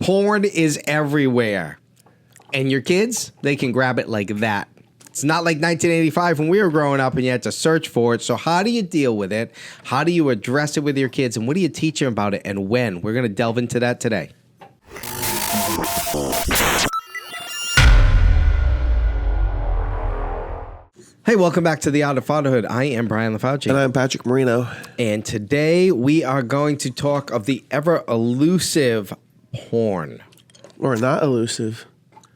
Porn is everywhere. And your kids, they can grab it like that. It's not like 1985 when we were growing up and you had to search for it. So how do you deal with it? How do you address it with your kids? And what do you teach them about it and when? We're going to delve into that today. Hey, welcome back to The Art of Fatherhood. I am Brian LaFauci. And I'm Patrick Marino. And today we are going to talk of the ever elusive porn. Or not elusive.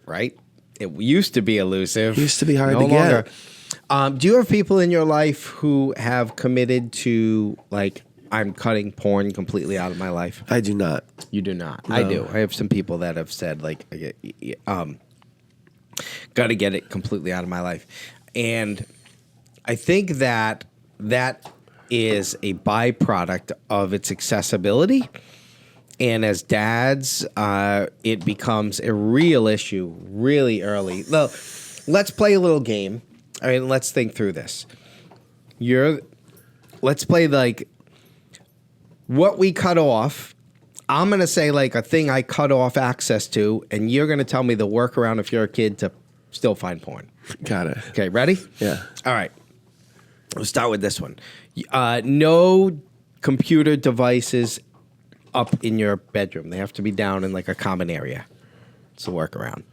Right? It used to be elusive. Used to be hard to get. Do you have people in your life who have committed to, like, I'm cutting porn completely out of my life? I do not. You do not. No. I do. I have some people that have said, like, got to get it completely out of my life. And I think that that is a byproduct of its accessibility. And as dads, it becomes a real issue really early. Well, let's play a little game. I mean, let's think through this. Let's play like what we cut off. I'm going to say like a thing I cut off access to, and you're going to tell me the workaround if you're a kid to still find porn. Got it. Okay, ready? Yeah. All right. Let's start with this one. No computer devices up in your bedroom. They have to be down in like a common area. It's a workaround.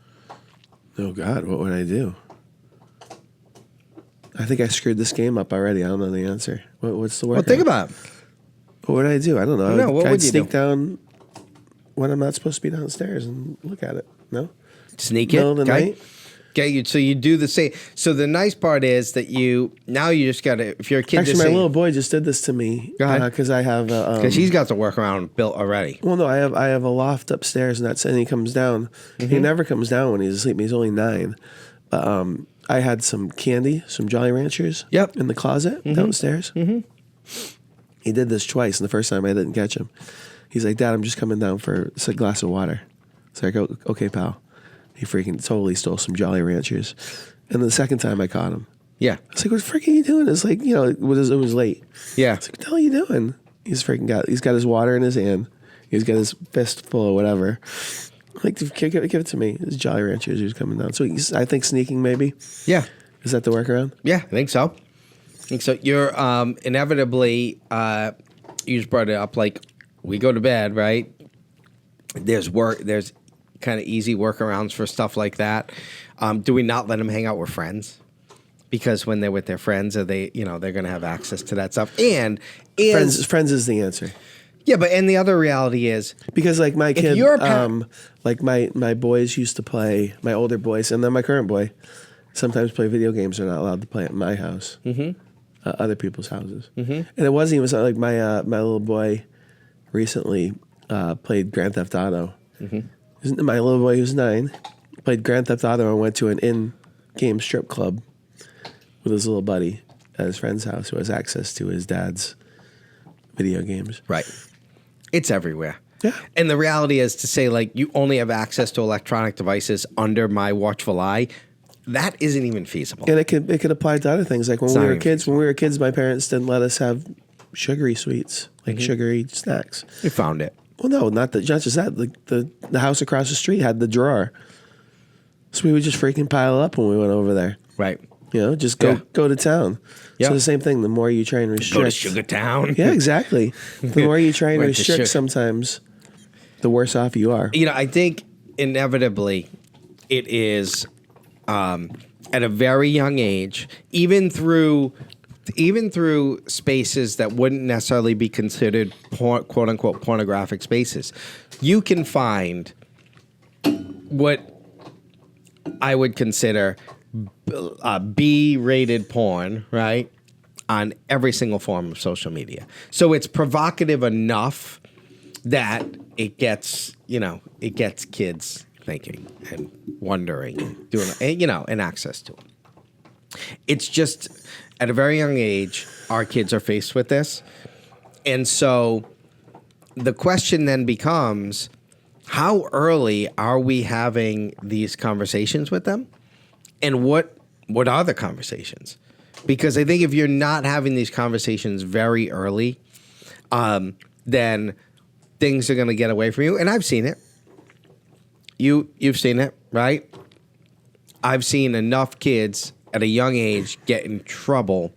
Oh, God. What would I do? I think I screwed this game up already. I don't know the answer. What's the workaround? Well, think about it. What would I do? I don't know. No, what I'd would you sneak do? down when I'm not supposed to be downstairs and look at it. No? Sneak it. Middle of the night? Okay, so you do the same. So the nice part is that you just got to, if you're a kid, Actually, my little boy just did this to me. Go ahead. Because I have... because he's got the workaround built already. Well, no, I have a loft upstairs, and he comes down. He never comes down when he's asleep. He's only 9. But I had some candy, some Jolly Ranchers in the closet downstairs. He did this twice, and the first time I didn't catch him. He's like, Dad, I'm just coming down for a glass of water. So I go, okay, pal. He freaking totally stole some Jolly Ranchers. And the second time I caught him. Yeah. I was like, what the frick are you doing? It's like, it was late. Yeah. It's like, what the hell are you doing? He's got his water in his hand. He's got his fist full of whatever. Like, give it to me. It's Jolly Ranchers who's coming down. So I think sneaking maybe. Yeah. Is that the workaround? Yeah, I think so. You're inevitably, you just brought it up, like, we go to bed, right? There's kind of easy workarounds for stuff like that. Do we not let them hang out with friends? Because when they're with their friends, they're going to have access to that stuff. And Friends is the answer. Yeah, and the other reality is because like my kid, you're like my boys used to play, my older boys, and then my current boy, sometimes play video games. They're not allowed to play at my house, other people's houses. And it wasn't even something like my little boy recently played Grand Theft Auto. My little boy who's 9 played Grand Theft Auto and went to an in-game strip club with his little buddy at his friend's house who has access to his dad's video games. Right. It's everywhere. Yeah. And the reality is to say, like, you only have access to electronic devices under my watchful eye. That isn't even feasible. And it could apply to other things. Like when we were kids, my parents didn't let us have sugary sweets, like sugary snacks. We found it. Well, no, not just that. The house across the street had the drawer. So we would just freaking pile up when we went over there. Right. Just go to town. Yeah. So the same thing, the more you try and restrict. Go to Sugar Town. Yeah, exactly. The more you try and Went to restrict sometimes, the worse off you are. I think inevitably it is at a very young age, even through spaces that wouldn't necessarily be considered quote unquote pornographic spaces, you can find what I would consider B-rated porn, right, on every single form of social media. So it's provocative enough that it gets kids thinking and wondering and doing, and access to them. It's just at a very young age, our kids are faced with this. And so the question then becomes, how early are we having these conversations with them? And what are the conversations? Because I think if you're not having these conversations very early, then things are going to get away from you. And I've seen it. you've seen it, right? I've seen enough kids at a young age get in trouble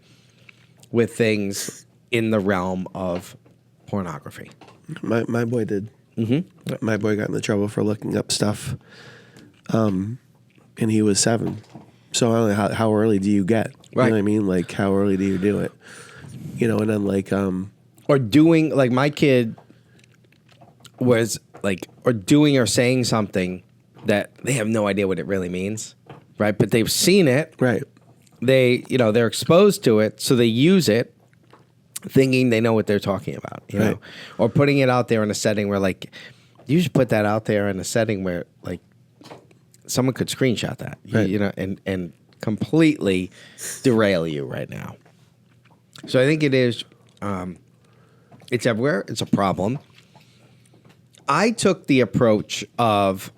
with things in the realm of pornography. My boy did. Mm-hmm. My boy got into trouble for looking up stuff, and he was 7. So I don't know how early do you get? You Right. know what I mean? Like, how early do you do it? You know, and then like, Or doing, like, my kid was like, or doing or saying something that they have no idea what it really means, right? But they've seen it. right, They're exposed to it, so they use it thinking they know what they're talking about, you know? Right. Or putting it out there in a setting where, like, you should put that out there in a setting where, like, someone could screenshot that, Right. you know, and completely derail you right now. So I think it is, it's everywhere. It's a problem. I took the approach of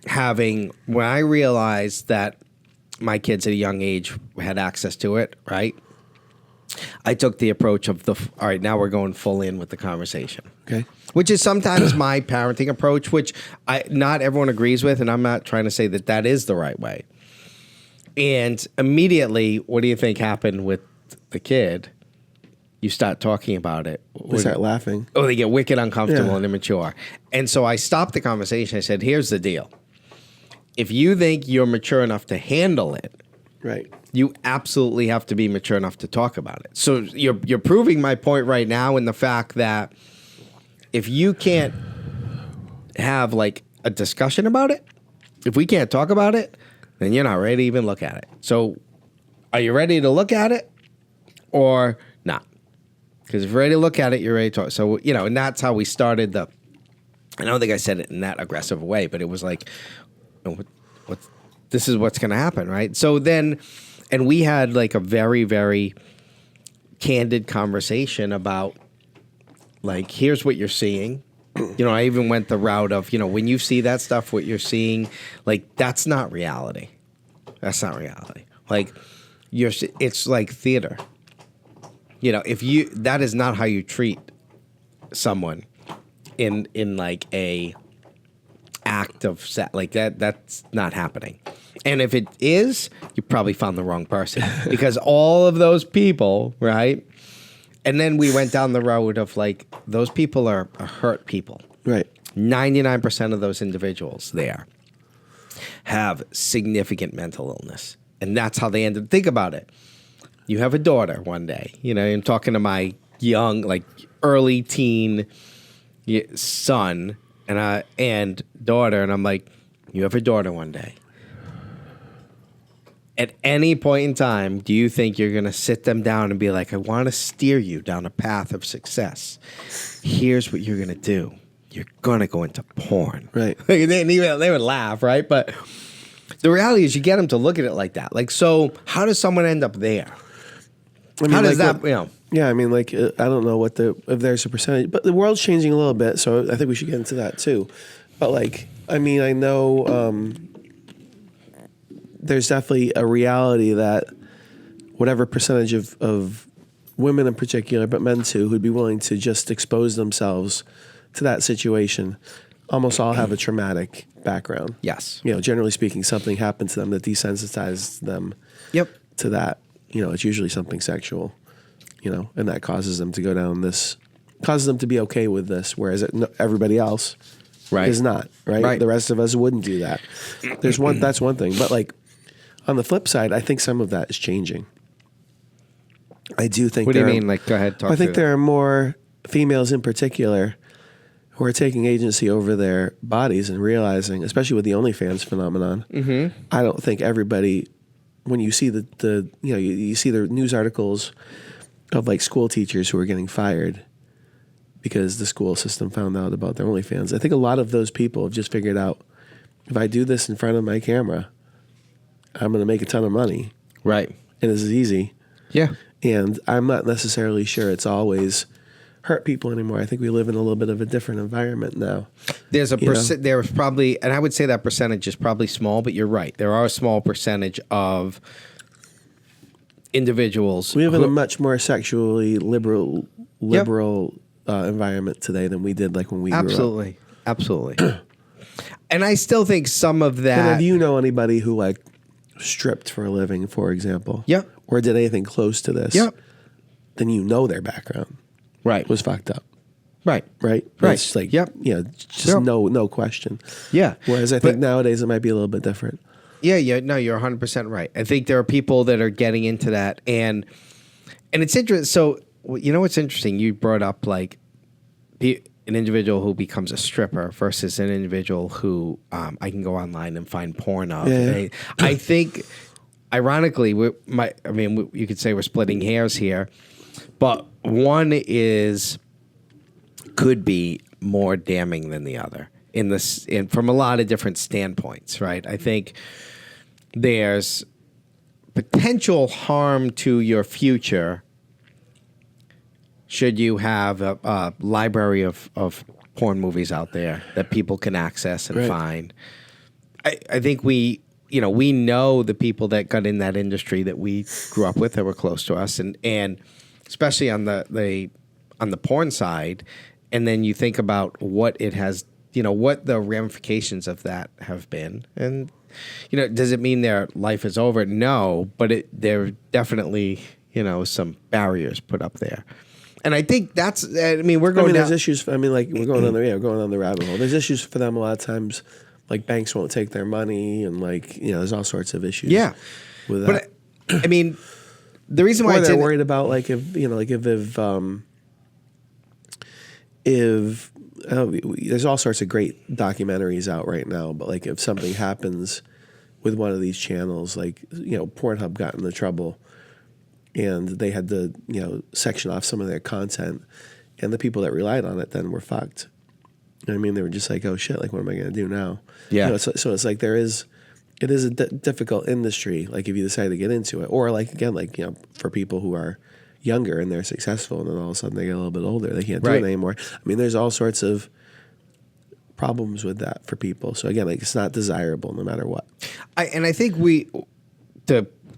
when I realized that my kids at a young age had access to it, right? I took the approach of all right, now we're going full in with the conversation. okay, Which is sometimes my parenting approach, which not everyone agrees with, and I'm not trying to say that that is the right way. And immediately, what do you think happened with the kid? You start talking about it. we start laughing. Oh, they get wicked uncomfortable Yeah. and immature. And so I stopped the conversation. I said, here's the deal. If you think you're mature enough to handle it, Right, you absolutely have to be mature enough to talk about it. So you're proving my point right now in the fact that if you can't have like a discussion about it, if we can't talk about it, then you're not ready to even look at it. So are you ready to look at it or not? Because if you're ready to look at it, you're ready to talk. So, you know, and that's how we started I don't think I said it in that aggressive way, but it was like, this is what's going to happen, right? So then, and we had like a very, very candid conversation about like, here's what you're seeing. You know, I even went the route of, you know, when you see that stuff, what you're seeing, like, that's not reality. That's not reality. Like, it's like theater. You know, that is not how you treat someone in like a act of like that's not happening. And if it is, you probably found the wrong person because all of those people, right? And then we went down the road of like, those people are hurt people. right, 99% of those individuals there have significant mental illness. And that's how they ended. Think about it. You have a daughter one day, you know, I'm talking to my young, like early teen son and daughter. And I'm like, you have a daughter one day. At any point in time, do you think you're going to sit them down and be like, I want to steer you down a path of success. Here's what you're going to do. You're going to go into porn. right. They would laugh, right? But the reality is you get them to look at it like that. Like, so how does someone end up there? I mean, How does like that, you know? Yeah, I mean, like, I don't know if there's a percentage, but the world's changing a little bit, so I think we should get into that too. But like, I mean, I know there's definitely a reality that whatever percentage of women in particular, but men too, who'd be willing to just expose themselves to that situation, almost all have a traumatic background. Yes. You know, generally speaking, something happened to them that desensitized them Yep. to that. You know, it's usually something sexual, you know, and that causes them to go down causes them to be okay with this, whereas everybody else is not, right? Right. The rest of us wouldn't do that. That's one thing. But like, on the flip side, I think some of that is changing. I do think. What do you mean? Like, go ahead. Talk I think through there are more females in particular who are taking agency over their bodies and realizing, especially with the OnlyFans phenomenon. Mm-hmm. I don't think everybody, when you see you see the news articles of like school teachers who are getting fired because the school system found out about their OnlyFans. I think a lot of those people have just figured out, if I do this in front of my camera, I'm going to make a ton of money. Right. And this is easy. Yeah. And I'm not necessarily sure it's always hurt people anymore. I think we live in a little bit of a different environment now. There's there's probably, and I would say that percentage is probably small, but you're right. There are a small percentage of individuals. We live in a much more sexually liberal environment today than we did like when we grew up. Absolutely. And I still think some of And that. if you know anybody who like stripped for a living, for example, Yep. or did anything close to this, Yep. then you know their background Right. was fucked up, Right. right? Right. It's like, Yep. yeah, just Yep. no question. Yeah. Whereas I think nowadays it might be a little bit different. Yeah. No, you're 100% right. I think there are people that are getting into that, and it's interesting. So you know what's interesting? You brought up like an individual who becomes a stripper versus an individual who I can go online and find porn of. Yeah. I think, ironically, you could say we're splitting hairs here, but one could be more damning than the other from a lot of different standpoints, right? I think there's potential harm to your future should you have a library of porn movies out there that people can access and Right. find. I think we know the people that got in that industry that we grew up with that were close to us, and especially on the porn side, and then you think about what it has, what the ramifications of that have been, and does it mean their life is over? No, but there definitely some barriers put up there. And I think that's. I mean, we're going. There's issues. We're going on the rabbit hole. There's issues for them a lot of times. Like banks won't take their money, and there's all sorts of issues. Yeah, with that. But I mean, the reason why or they're worried about if there's all sorts of great documentaries out right now, but like if something happens with one of these channels, like Pornhub got into trouble. And they had to, section off some of their content, and the people that relied on it then were fucked. You know what I mean? They were just like, "Oh shit! Like, what am I going to do now?" Yeah. So it's like it is a difficult industry. Like, if you decide to get into it, or like again, for people who are younger and they're successful, and then all of a sudden they get a little bit older, they can't do it anymore. I mean, there's all sorts of problems with that for people. So again, like it's not desirable no matter what. I think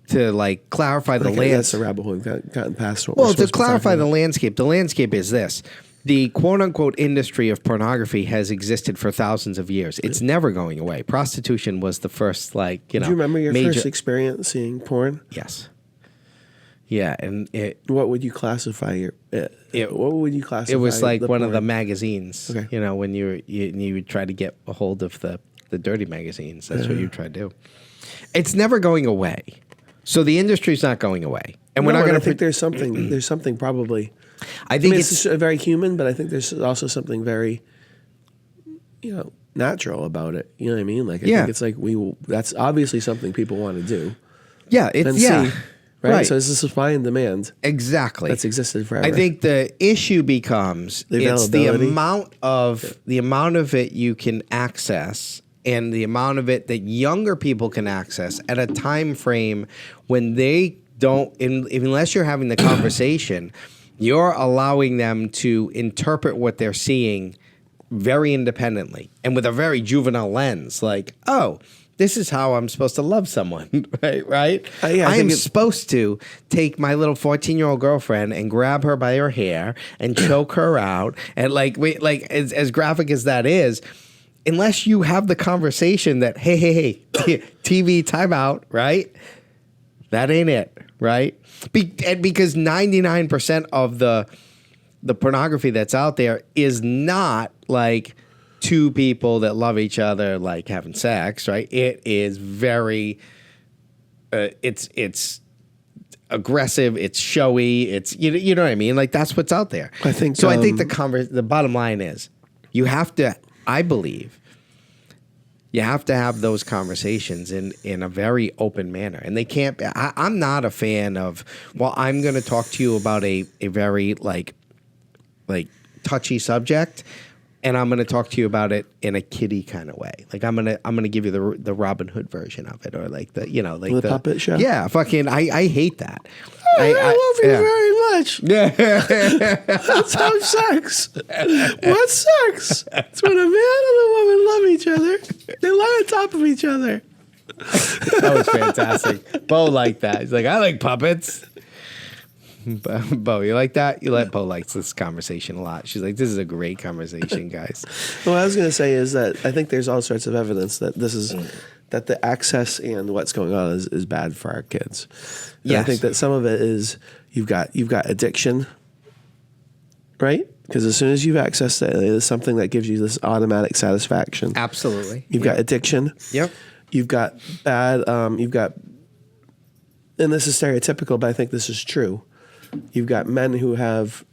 to like clarify the landscape. That's a rabbit hole we've gotten past. Well, to clarify the landscape is this: the quote unquote industry of pornography has existed for thousands of years. It's never going away. Prostitution was the first, Do you remember your first experience seeing porn? Yes. Yeah, and what would you classify what would you classify? It was like one porn? of the magazines. Okay. When you would try to get a hold of the dirty magazines. That's what you try to do. It's never going away. So the industry's not going away, and we're not going to. I think there's something probably. I think it's very human, but I think there's also something very, natural about it. You know what I mean? Like I think it's like that's obviously something people want to do. Yeah, see, right? So this is supply and demand. Exactly. That's existed forever. I think the issue becomes it's the amount of it you can access. And the amount of it that younger people can access at a time frame when they don't, unless you're having the conversation, you're allowing them to interpret what they're seeing very independently and with a very juvenile lens. Like, oh, this is how I'm supposed to love someone, right? I am supposed to take my little 14-year-old girlfriend and grab her by her hair and choke her out. And as graphic as that is, unless you have the conversation that, hey, TV timeout, right? That ain't it, right? Because 99% of the pornography that's out there is not like two people that love each other like having sex, right? It is very, it's aggressive, it's showy, it's you know what I mean? Like that's what's out there. I think so. I think the bottom line is you have to. I believe you have to have those conversations in a very open manner. And they can't be, I'm not a fan of, well, I'm going to talk to you about a very like touchy subject, and I'm going to talk to you about it in a kiddie kind of way. Like I'm going to give you the Robin Hood version of it, or like the the puppet show. Yeah, fucking I hate that. I love you very much. Yeah. Let's have sex. What's sex? It's when a man and a woman love each other. They lie on top of each other. That was fantastic. Bo liked that. He's like, I like puppets. Bo, you like that? You let Bo likes this conversation a lot. She's like, this is a great conversation, guys. What I was going to say is that I think there's all sorts of evidence that this is that the access and what's going on is bad for our kids. And I think that some of it is you've got addiction, right? Because as soon as you've accessed it, it is something that gives you this automatic satisfaction. Absolutely. You've got addiction. Yep. You've got bad. You've got, and this is stereotypical, but I think this is true. You've got men who have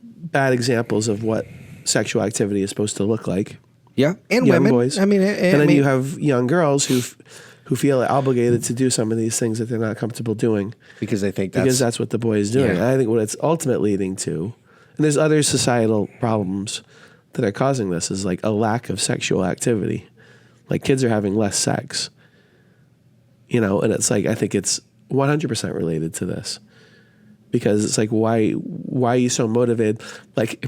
bad examples of what sexual activity is supposed to look like. Yeah, and Young women. boys. And then you have young girls who feel obligated to do some of these things that they're not comfortable doing because they think that's what the boy is doing. Yeah. And I think what it's ultimately leading to, and there's other societal problems that are causing this, is like a lack of sexual activity. Like kids are having less sex, and it's like I think it's 100% related to this. Because it's like, why are you so motivated? Like,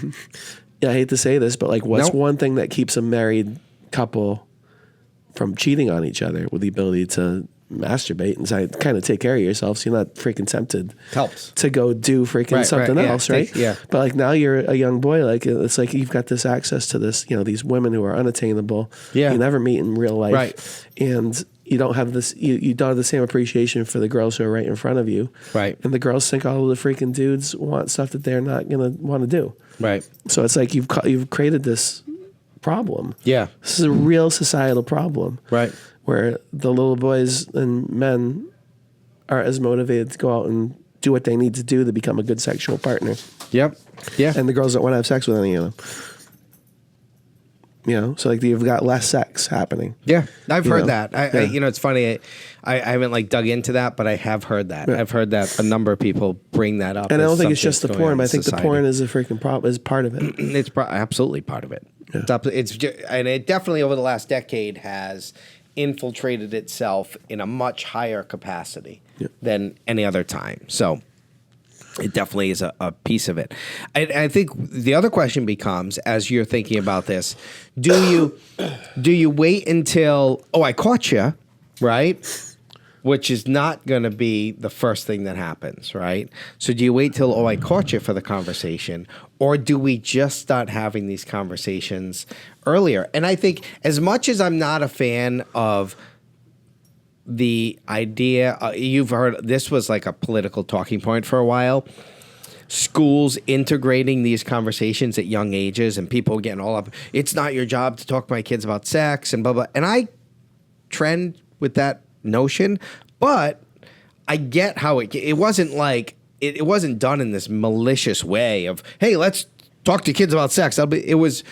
I hate to say this, but like, what's one thing that keeps a married couple from cheating on each other with the ability to masturbate and kind of take care of yourself so you're not freaking tempted to go do freaking something else, right? Yeah. But like now you're a young boy, like it's like you've got this access to this, these women who are unattainable. Yeah. You never meet in real life. Right. And you don't have this, you don't have the same appreciation for the girls who are right in front of you. Right. And the girls think all of the freaking dudes want stuff that they're not going to want to do. Right. So it's like you've created this problem. Yeah. This is a real societal problem. Right. Where the little boys and men are as motivated to go out and do what they need to do to become a good sexual partner. Yep. Yeah. And the girls don't want to have sex with any of them. So like you've got less sex happening. Yeah, I've heard that. Yeah. It's funny. I haven't like dug into that, but I have heard that. Yeah. I've heard that a number of people bring that up. And I as don't think it's something just the going on porn. in But I think society. the porn is a freaking problem. Is part of it. It's absolutely part of it. Yeah. And it definitely over the last decade has infiltrated itself in a much higher capacity than any other time. So it definitely is a piece of it. I think the other question becomes, as you're thinking about this, do you wait until, I caught you, right? Which is not going to be the first thing that happens, right? So do you wait till, I caught you for the conversation? Or do we just start having these conversations earlier? And I think as much as I'm not a fan of the idea, you've heard, this was like a political talking point for a while, schools integrating these conversations at young ages and people getting all up, it's not your job to talk to my kids about sex and blah, blah. And I trend with that notion, but I get how it wasn't like it wasn't done in this malicious way of, hey, let's talk to kids about sex. It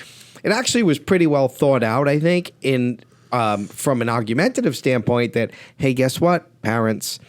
actually was pretty well thought out, I think, in from an argumentative standpoint that, hey, guess what, parents,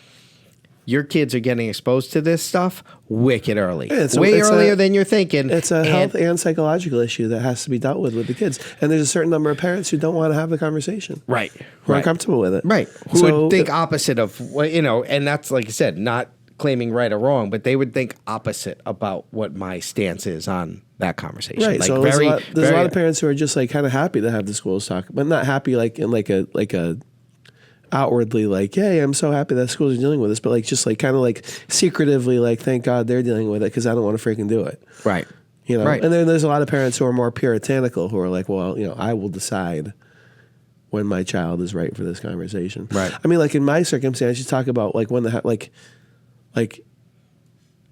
your kids are getting exposed to this stuff wicked early. Yeah, way earlier than you're thinking. It's a health and psychological issue that has to be dealt with the kids. And there's a certain number of parents who don't want to have the conversation. Right. Who aren't comfortable with it. Right. Who would think opposite of, and that's, like I said, not claiming right or wrong, but they would think opposite about what my stance is on that conversation. Right. Like so there's a lot of parents who are just like kind of happy to have the schools talk, but not happy like in like a outwardly like, hey, I'm so happy that schools are dealing with this, but like just like kind of like secretively like, thank God they're dealing with it because I don't want to freaking do it. Right. Right. And then there's a lot of parents who are more puritanical who are like, well, I will decide when my child is right for this conversation. Right. I mean, like in my circumstance, you talk about like when like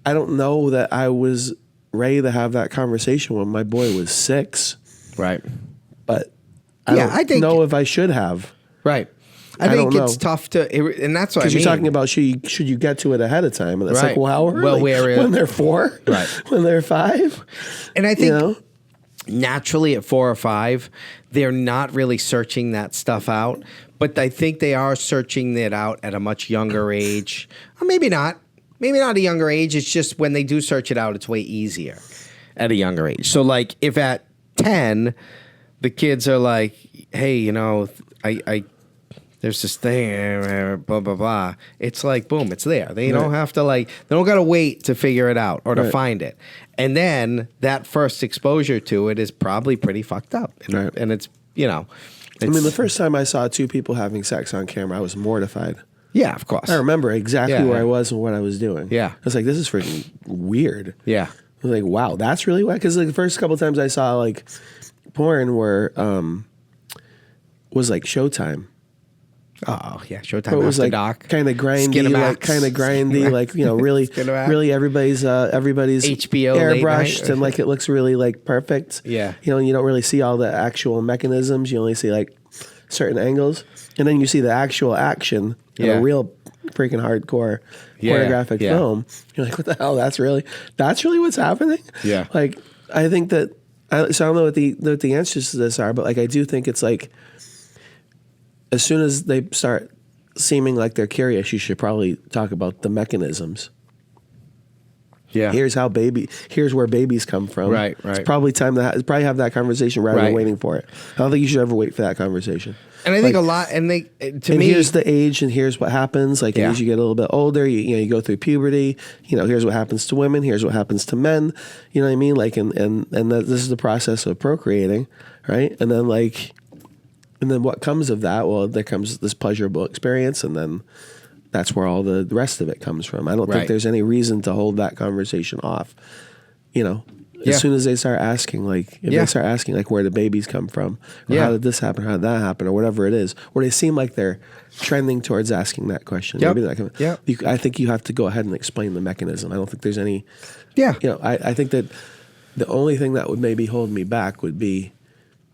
I don't know that I was ready to have that conversation when my boy was 6. Right. But I don't know if I should have. Right. I think it's tough to, and that's what I mean. Because you're talking about should you get to it ahead of time, and it's like, well, when they're 4, right? When they're 5, and I think naturally at 4 or 5, they're not really searching that stuff out, but I think they are searching it out at a much younger age, or maybe not a younger age. It's just when they do search it out, it's way easier at a younger age. So like if at 10, the kids are like, hey, I there's this thing, blah, blah, blah. It's like, boom, it's there. They don't have to they don't got to wait to figure it out or to find it. And then that first exposure to it is probably pretty fucked up. And it's, I mean, the first time I saw 2 people having sex on camera, I was mortified. Yeah, of course. I remember exactly Yeah, where yeah. I was and what I was doing. Yeah. I was like, this is freaking weird. Yeah. I was like, wow, that's really why. Because like the first couple times I saw like porn were was like Showtime. Oh, yeah. Showtime But it was After like Dark. kind of grindy, Skinemax. like really, Skinemax. really everybody's HBO late airbrushed night. and like it looks really like perfect. Yeah. and you don't really see all the actual mechanisms. You only see like certain angles, and then you see the actual action in Yeah. a real freaking hardcore Yeah, pornographic yeah. film. You're like, what the hell? That's really what's happening. Yeah. Like I think that so I don't know what the answers to this are, but like I do think it's like as soon as they start seeming like they're curious, you should probably talk about the mechanisms. Yeah. Here's where babies come from. Right. It's probably time to probably have that conversation rather than Right. waiting for it. I don't think you should ever wait for that conversation. And I think Like, a lot, and they, to and me, here's the age, and here's what happens. Like Yeah. as you get a little bit older, you go through puberty. Here's what happens to women. Here's what happens to men. You know what I mean? Like, and that this is the process of procreating, right? And then what comes of that? Well, there comes this pleasurable experience, and then that's where all the rest of it comes from. I don't Right. think there's any reason to hold that conversation off. Yeah. As soon as they start asking, like, if Yeah. they start asking, like, where did babies come from? Or Yeah. how did this happen? How did that happen? Or whatever it is. Or they seem like they're trending towards asking that question. Yep. Maybe that Yep. I think you have to go ahead and explain the mechanism. I don't think there's any, yeah. I think that the only thing that would maybe hold me back would be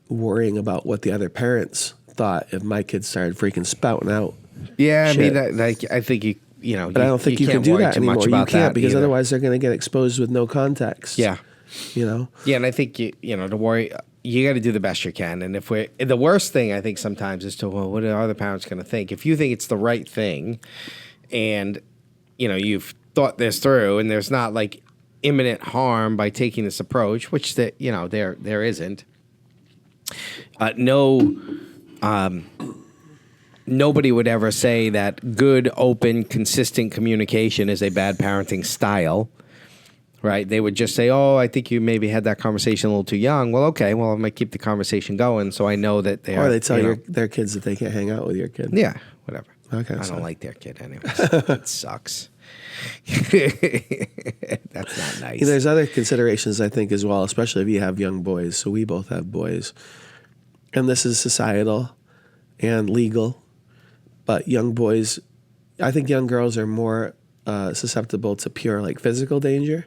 worrying about what the other parents thought if my kids started freaking spouting out. Yeah. I Shit. mean, I think But I don't think you can can't do worry that too much anymore. You about can't that because either. otherwise they're going to get exposed with no context. Yeah. Yeah, and I think to worry, you got to do the best you can. And the worst thing I think sometimes is what are other parents going to think? If you think it's the right thing, and you've thought this through, and there's not like imminent harm by taking this approach, which there isn't. Nobody would ever say that good, open, consistent communication is a bad parenting style. Right? They would just say, "Oh, I think you maybe had that conversation a little too young." Well, okay. Well, I might keep the conversation going, so I know that they are. or they tell their kids that they can't hang out with your kid. Yeah, whatever. Okay, I so- don't like their kid anyways. It sucks. That's not nice. There's other considerations I think as well, especially if you have young boys. So we both have boys, and this is societal and legal. But young boys, I think young girls are more susceptible to pure like physical danger.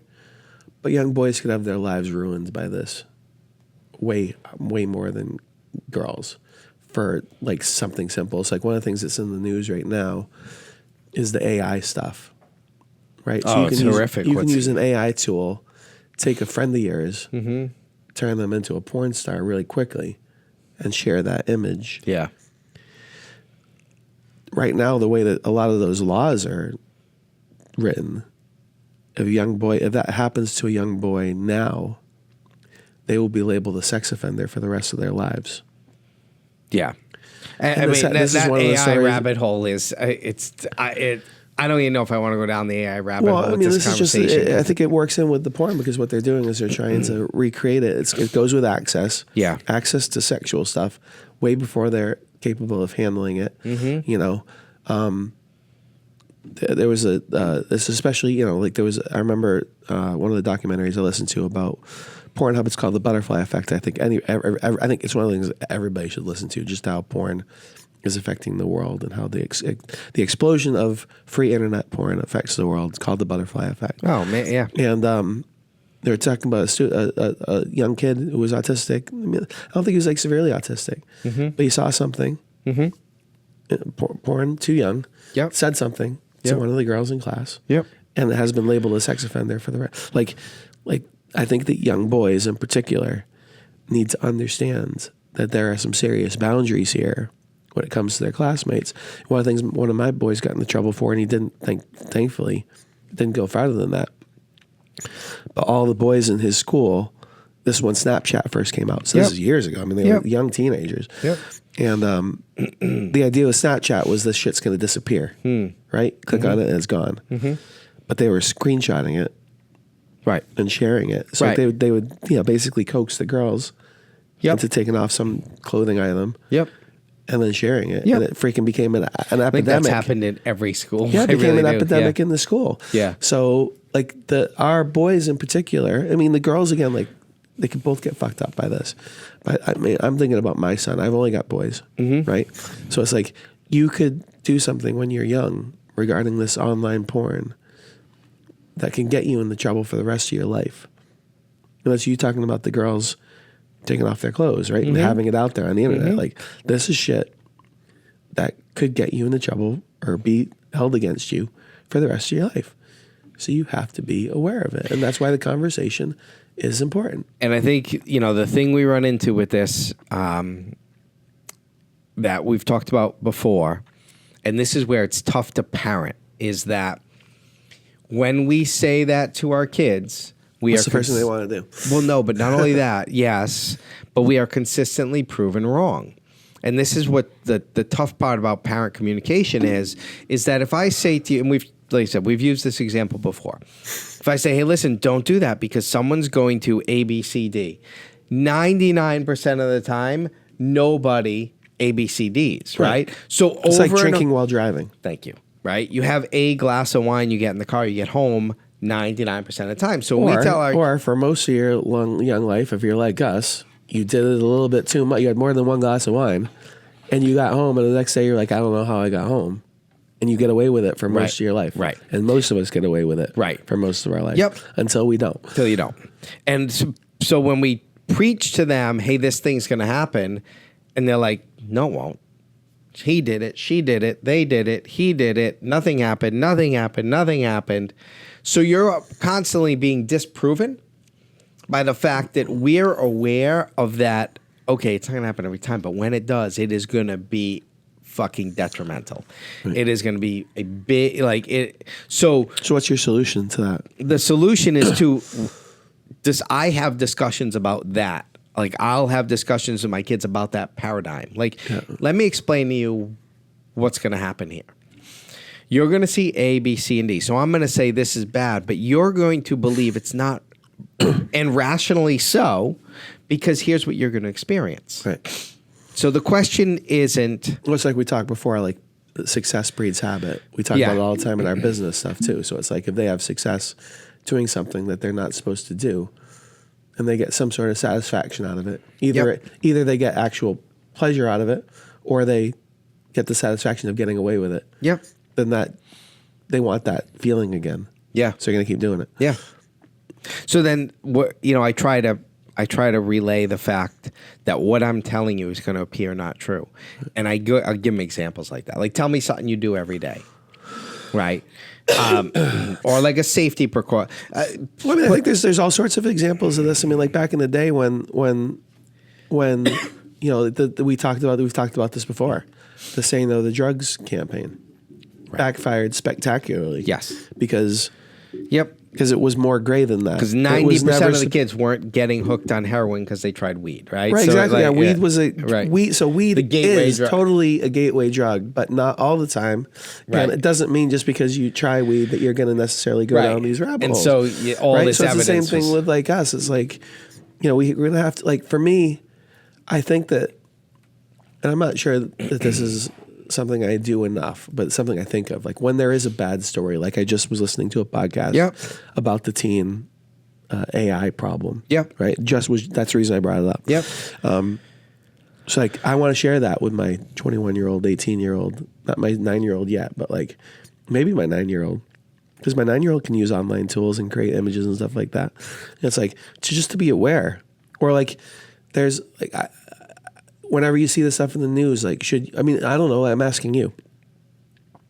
But young boys could have their lives ruined by this way more than girls for like something simple. It's like one of the things that's in the news right now is the AI stuff, right? Oh, it's horrific. You can use an AI tool, take a friend of yours, Mm-hmm. turn them into a porn star really quickly, and share that image. Yeah. Right now, the way that a lot of those laws are written, if that happens to a young boy now, they will be labeled a sex offender for the rest of their lives. Yeah. I And mean, this is that one of the AI stories- rabbit hole is I don't even know if I want to go down the AI rabbit hole Well, I with mean, this this is just. conversation. I think it works in with the porn because what they're doing is they're trying to recreate it. It goes with access. Yeah. Access to sexual stuff way before they're capable of handling it. Mm-hmm. There was this especially like there was. I remember one of the documentaries I listened to about Pornhub. It's called The Butterfly Effect. I think I think it's one of the things that everybody should listen to. Just how porn is affecting the world and how the explosion of free internet porn affects the world. It's called The Butterfly Effect. Oh man, yeah. And they were talking about a young kid who was autistic. I mean, I don't think he was like severely autistic, but he saw something. Porn, too young. Yep. Said something to Yep. one of the girls in class. Yep. And it has been labeled a sex offender for the rest. Like I think that young boys in particular need to understand that there are some serious boundaries here when it comes to their classmates. One of the things one of my boys got into trouble for, and he didn't thankfully didn't go farther than that. But all the boys in his school, this is when Snapchat first came out. So Yep. this is years ago. I mean, they Yep. were young teenagers. Yep. And the idea with Snapchat was this shit's going to disappear, right? Click on it and it's gone. But they were screenshotting it Right. and sharing it. So Right. they would basically coax the girls Yep. into taking off some clothing item Yep. and then sharing it. Yeah. And it freaking became an I think epidemic. that's happened in every school. Yeah, it I became really an do. epidemic Yeah. in the school. Yeah. So like our boys in particular, I mean the girls again, like they can both get fucked up by this. But I mean, I'm thinking about my son. I've only got boys, right? So it's like you could do something when you're young regarding this online porn that can get you into trouble for the rest of your life. And that's you talking about the girls taking off their clothes, right? And having it out there on the internet. Like, this is shit that could get you into trouble or be held against you for the rest of your life. So you have to be aware of it. And that's why the conversation is important. And I think, the thing we run into with this that we've talked about before, and this is where it's tough to parent, is that when we say that to our kids, What's the first thing they want to do? Well, no, but not only that, yes, but we are consistently proven wrong. And this is what the tough part about parent communication is that if I say to you, and like I said, we've used this example before. If I say, hey, listen, don't do that because someone's going to A, B, C, D. 99% of the time, nobody A, B, C, Ds, right? So It's over like drinking while driving. Thank you. Right? You have a glass of wine, you get in the car, you get home 99% of the time. So we tell our... Or for most of your young life, if you're like us, you did it a little bit too much. You had more than one glass of wine, and you got home, and the next day you're like, I don't know how I got home. And you get away with it for most of your life. Right. And most of us get away with it Right. for most of our life. Yep. Until we don't. Until you don't. And so when we preach to them, hey, this thing's going to happen, and they're like, no, it won't. He did it. She did it. They did it. He did it. Nothing happened. Nothing happened. Nothing happened. So you're constantly being disproven by the fact that we're aware of that. Okay, it's not going to happen every time, but when it does, it is going to be fucking detrimental. Right. It is going to be a big, like it. So what's your solution to that? The solution is to I have discussions about that. Like, I'll have discussions with my kids about that paradigm. Like, let me explain to you what's going to happen here. You're going to see A, B, C, and D. So I'm going to say this is bad, but you're going to believe it's not, and rationally so, because here's what you're going to experience. Right. So the question isn't... Well, it's like we talked before, like success breeds habit. We talk about it all the time in our business stuff too. So it's like if they have success doing something that they're not supposed to do, and they get some sort of satisfaction out of it. Either they get actual pleasure out of it, or they get the satisfaction of getting away with it. Yep. Then that they want that feeling again. Yeah. So you're gonna keep doing it. Yeah. So then, I try to relay the fact that what I'm telling you is going to appear not true, and I'll give them examples like that. Like, tell me something you do every day, right? Or like a safety precaution. I think there's all sorts of examples of this. I mean, like back in the day when we've talked about this before, the Say No to Drugs campaign backfired spectacularly. Yes, because yep. Because it was more gray than that. Because 90% of the kids weren't getting hooked on heroin because they tried weed, right? Right, so exactly. Like, weed was weed. So weed is totally a gateway drug, but not all the time. Right. And it doesn't mean just because you try weed that you're going to necessarily go down these rabbit holes. And so all this so it's evidence the same thing with like us. It's like, we really have to, like, for me, I think that, and I'm not sure that this is something I do enough, but it's something I think of. Like when there is a bad story, like I just was listening to a podcast about the teen AI problem. Right. That's the reason I brought it up. So like I want to share that with my 21-year-old, 18-year-old, not my 9-year-old yet, but like maybe my 9-year-old. Because my 9-year-old can use online tools and create images and stuff like that. And it's like just to be aware. Or like there's like whenever you see this stuff in the news, like I don't know, I'm asking you.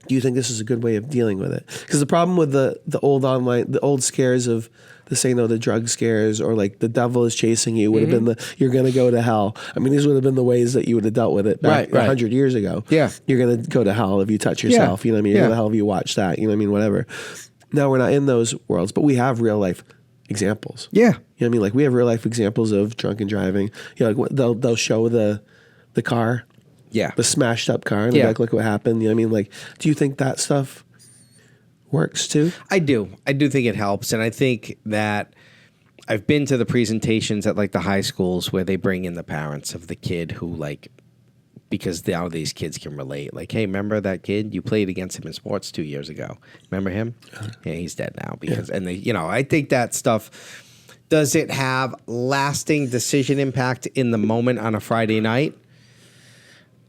Do you think this is a good way of dealing with it? Because the problem with the old scares of the Say No to Drug scares, or like the devil is chasing you, would have been you're going to go to hell. I mean, these would have been the ways that you would have dealt with it back 100 years ago. Yeah. You're going to go to hell if you touch yourself. You know what I mean? You're going to hell if you watch that. You know what I mean? Whatever. Now we're not in those worlds, but we have real life examples. Yeah. You know what I mean? Like we have real life examples of drunken driving. Like they'll show the car. Yeah. The smashed up car. And they're like, look what happened. You know what I mean? Like, do you think that stuff works too? I do. I do think it helps. And I think that I've been to the presentations at like the high schools where they bring in the parents of the kid who like because now these kids can relate. Like, hey, remember that kid? You played against him in sports 2 years ago. Remember him? Yeah, he's dead now. And they, I think that stuff. Does it have lasting decision impact in the moment on a Friday night?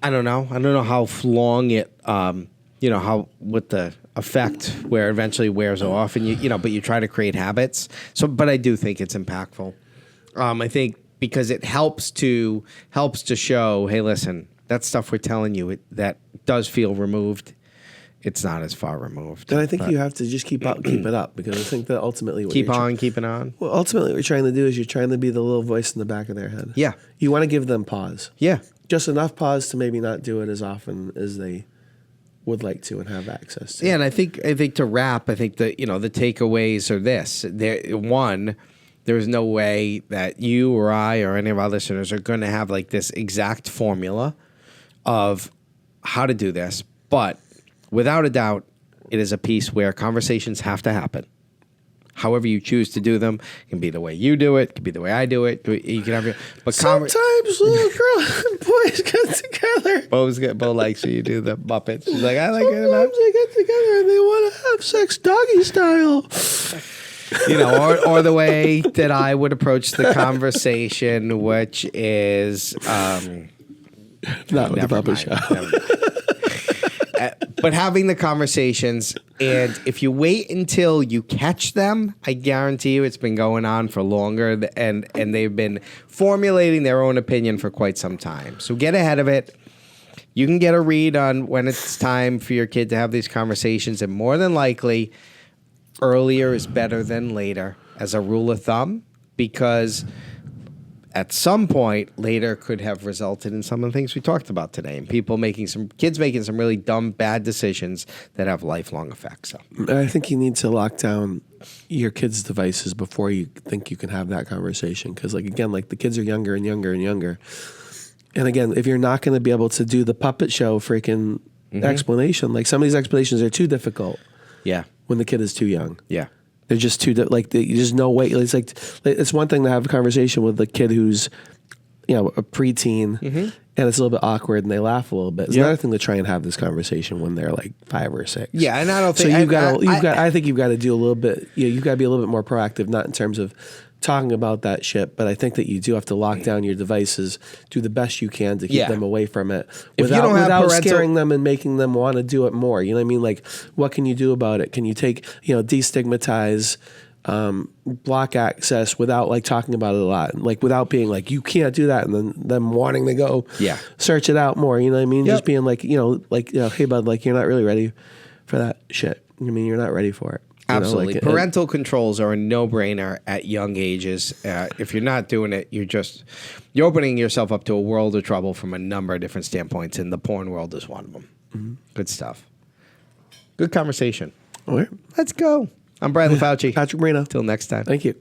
I don't know. I don't know how long it, what the effect where it eventually wears off, and but you try to create habits. So, but I do think it's impactful. I think because it helps to show, hey, listen, that stuff we're telling you that does feel removed. It's not as far removed. And I think you have to just keep it up, because I think that ultimately keep it on. Well, ultimately what you're trying to do is you're trying to be the little voice in the back of their head. Yeah. You want to give them pause. Yeah. Just enough pause to maybe not do it as often as they would like to and have access to. Yeah, and I think to wrap, I think that the takeaways are this. There's no way that you or I or any of our listeners are going to have like this exact formula of how to do this, but without a doubt, it is a piece where conversations have to happen. However you choose to do them, it can be the way you do it, it can be the way I do it. You can have but sometimes little girls and boys get together. Bo likes when you do the Muppets. She's like, I like it. Sometimes they get together and they want to have sex doggy style. Or the way that I would approach the conversation, which is not with the puppet show. But having the conversations, and if you wait until you catch them, I guarantee you it's been going on for longer, and they've been formulating their own opinion for quite some time. So get ahead of it. You can get a read on when it's time for your kid to have these conversations, and more than likely, earlier is better than later as a rule of thumb, because at some point later could have resulted in some of the things we talked about today, and kids making some really dumb, bad decisions that have lifelong effects. So I think you need to lock down your kids' devices before you think you can have that conversation. Because the kids are younger and younger and younger. And again, if you're not going to be able to do the puppet show freaking explanation, like some of these explanations are too difficult. Yeah. When the kid is too young. Yeah. They're just too, there's no way. It's like, it's one thing to have a conversation with a kid who's, a preteen, and it's a little bit awkward and they laugh a little bit. It's another thing to try and have this conversation when they're like 5 or 6. Yeah, and I don't think... So I think you've got to do a little bit, you've got to be a little bit more proactive, not in terms of talking about that shit, but I think that you do have to lock down your devices, do the best you can to keep them away from it without scaring them and making them want to do it more. You know what I mean? Like, what can you do about it? Can you destigmatize, block access without talking about it a lot, without being like, you can't do that, and then them wanting to go search it out more. You know what I mean? Just being hey bud, you're not really ready for that shit. I mean, you're not ready for it. Absolutely. Parental controls are a no-brainer at young ages. If you're not doing it, you're opening yourself up to a world of trouble from a number of different standpoints, and the porn world is one of them. Mm-hmm. Good stuff. Good conversation. All right. Let's go. I'm Bradley Fauci. Patrick Marino. Till next time. Thank you.